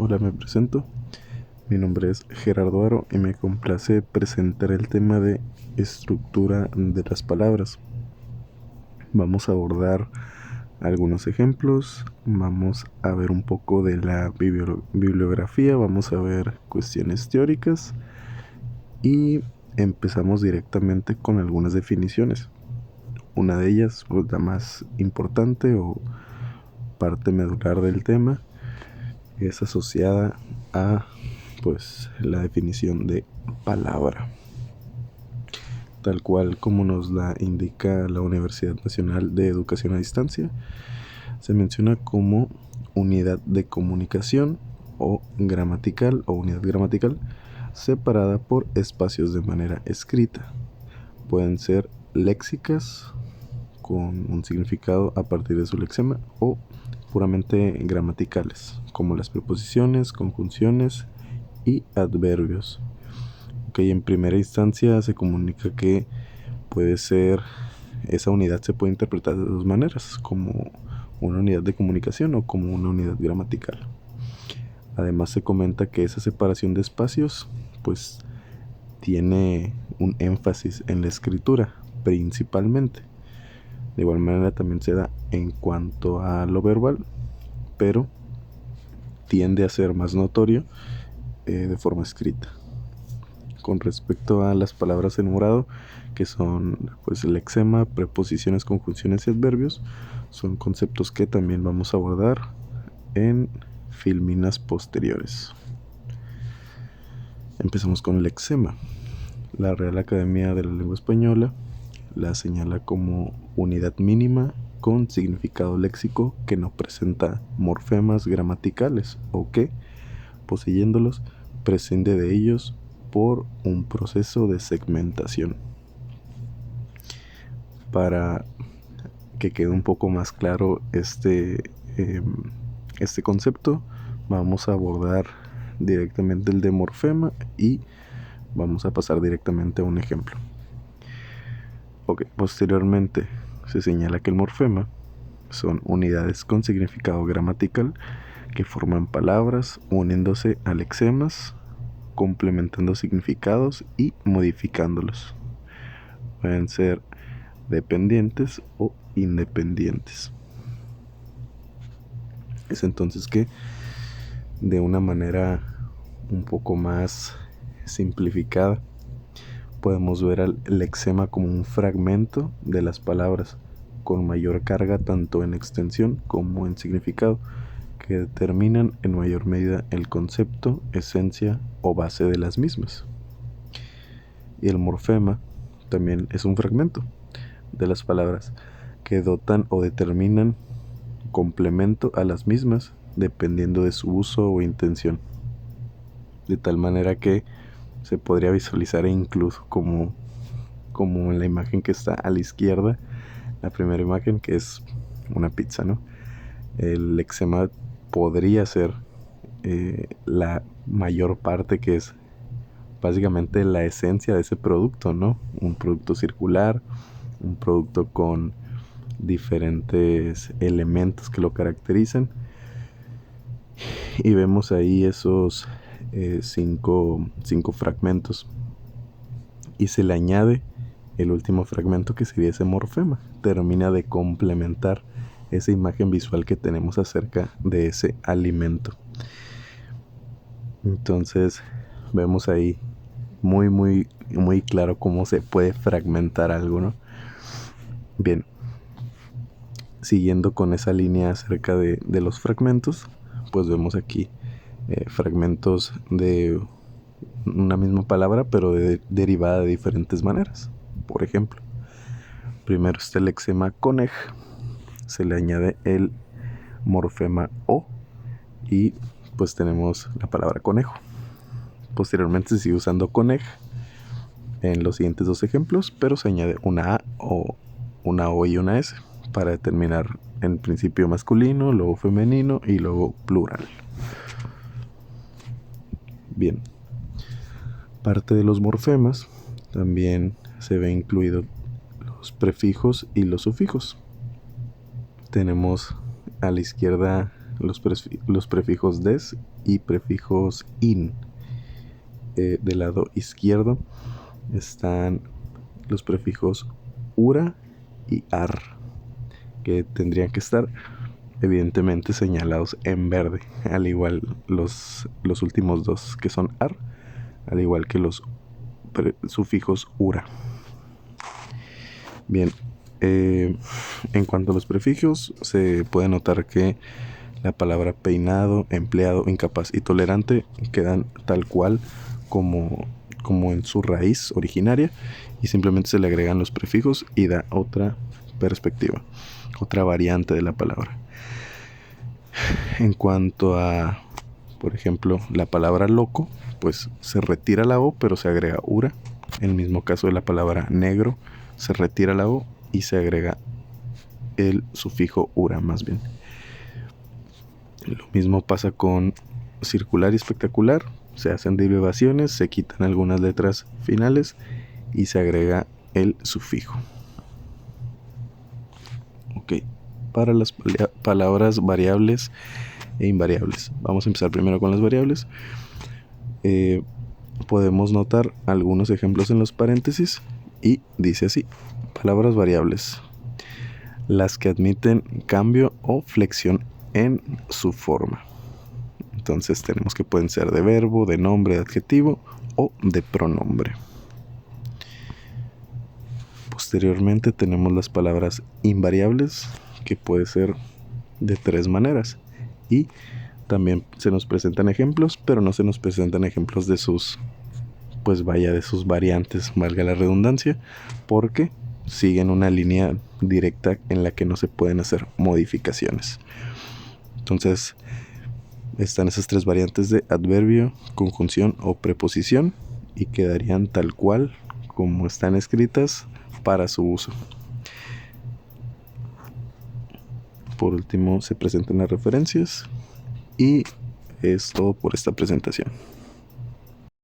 Hola, me presento. Mi nombre es Gerardo Aro y me complace presentar el tema de estructura de las palabras. Vamos a abordar algunos ejemplos, vamos a ver un poco de la bibliografía, vamos a ver cuestiones teóricas y empezamos directamente con algunas definiciones. Una de ellas, pues, la más importante o parte medular del tema, es asociada a la definición de palabra, tal cual como nos la indica la Universidad Nacional de Educación a Distancia. Se menciona como unidad de comunicación o gramatical o unidad gramatical separada por espacios de manera escrita. Pueden ser léxicas con un significado a partir de su lexema o puramente gramaticales, como las preposiciones, conjunciones y adverbios. En primera instancia se comunica que esa unidad se puede interpretar de dos maneras, como una unidad de comunicación o como una unidad gramatical. Además se comenta que esa separación de espacios tiene un énfasis en la escritura principalmente. De igual manera también se da en cuanto a lo verbal, pero tiende a ser más notorio de forma escrita. Con respecto a las palabras en morado, que son lexema, preposiciones, conjunciones y adverbios, son conceptos que también vamos a abordar en filminas posteriores. Empezamos con el lexema. La Real Academia de la Lengua Española la señala como unidad mínima con significado léxico que no presenta morfemas gramaticales o que, poseyéndolos, prescinde de ellos por un proceso de segmentación. Para que quede un poco más claro este concepto, vamos a abordar directamente el de morfema y vamos a pasar directamente a un ejemplo. Posteriormente se señala que el morfema son unidades con significado gramatical que forman palabras uniéndose a lexemas, complementando significados y modificándolos. Pueden ser dependientes o independientes. Es entonces que, de una manera un poco más simplificada, podemos ver al lexema como un fragmento de las palabras con mayor carga tanto en extensión como en significado, que determinan en mayor medida el concepto, esencia o base de las mismas. Y el morfema también es un fragmento de las palabras que dotan o determinan complemento a las mismas dependiendo de su uso o intención, de tal manera que se podría visualizar incluso como en la imagen que está a la izquierda, la primera imagen, que es una pizza, ¿no? El lexema podría ser la mayor parte, que es básicamente la esencia de ese producto, ¿no? Un producto circular, un producto con diferentes elementos que lo caracterizan, y vemos ahí esos 5 fragmentos, y se le añade el último fragmento, que sería ese morfema. Termina de complementar esa imagen visual que tenemos acerca de ese alimento. Entonces vemos ahí muy claro cómo se puede fragmentar algo, ¿no? Bien, siguiendo con esa línea acerca de los fragmentos, vemos aquí fragmentos de una misma palabra, pero derivada de diferentes maneras. Por ejemplo, primero está el lexema conej, se le añade el morfema o y tenemos la palabra conejo. Posteriormente se sigue usando conej en los siguientes dos ejemplos, pero se añade una A o una O y una S para determinar en principio masculino, luego femenino y luego plural. Bien, parte de los morfemas también se ve incluido los prefijos y los sufijos. Tenemos a la izquierda los prefijos des y prefijos in. Del lado izquierdo están los prefijos ura y ar, que tendrían que estar evidentemente señalados en verde, al igual los últimos dos que son ar, al igual que los sufijos ura. Bien, en cuanto a los prefijos, se puede notar que la palabra peinado, empleado, incapaz y tolerante quedan tal cual como en su raíz originaria, y simplemente se le agregan los prefijos y da otra perspectiva, otra variante de la palabra. En cuanto a, por ejemplo, la palabra loco, pues se retira la O pero se agrega ura. En el mismo caso de la palabra negro, se retira la O y se agrega el sufijo ura más bien. Lo mismo pasa con circular y espectacular. Se hacen derivaciones, se quitan algunas letras finales y se agrega el sufijo. Ok, para las palabras variables e invariables. Vamos a empezar primero con las variables. Podemos notar algunos ejemplos en los paréntesis y dice así: palabras variables: las que admiten cambio o flexión en su forma. Entonces tenemos que pueden ser de verbo, de nombre, de adjetivo o de pronombre. Posteriormente tenemos las palabras invariables, que puede ser de 3 maneras, y también se nos presentan ejemplos, pero no se nos presentan ejemplos de sus de sus variantes, valga la redundancia, porque siguen una línea directa en la que no se pueden hacer modificaciones. Entonces están esas 3 variantes de adverbio, conjunción o preposición, y quedarían tal cual como están escritas para su uso. Por último se presentan las referencias y es todo por esta presentación.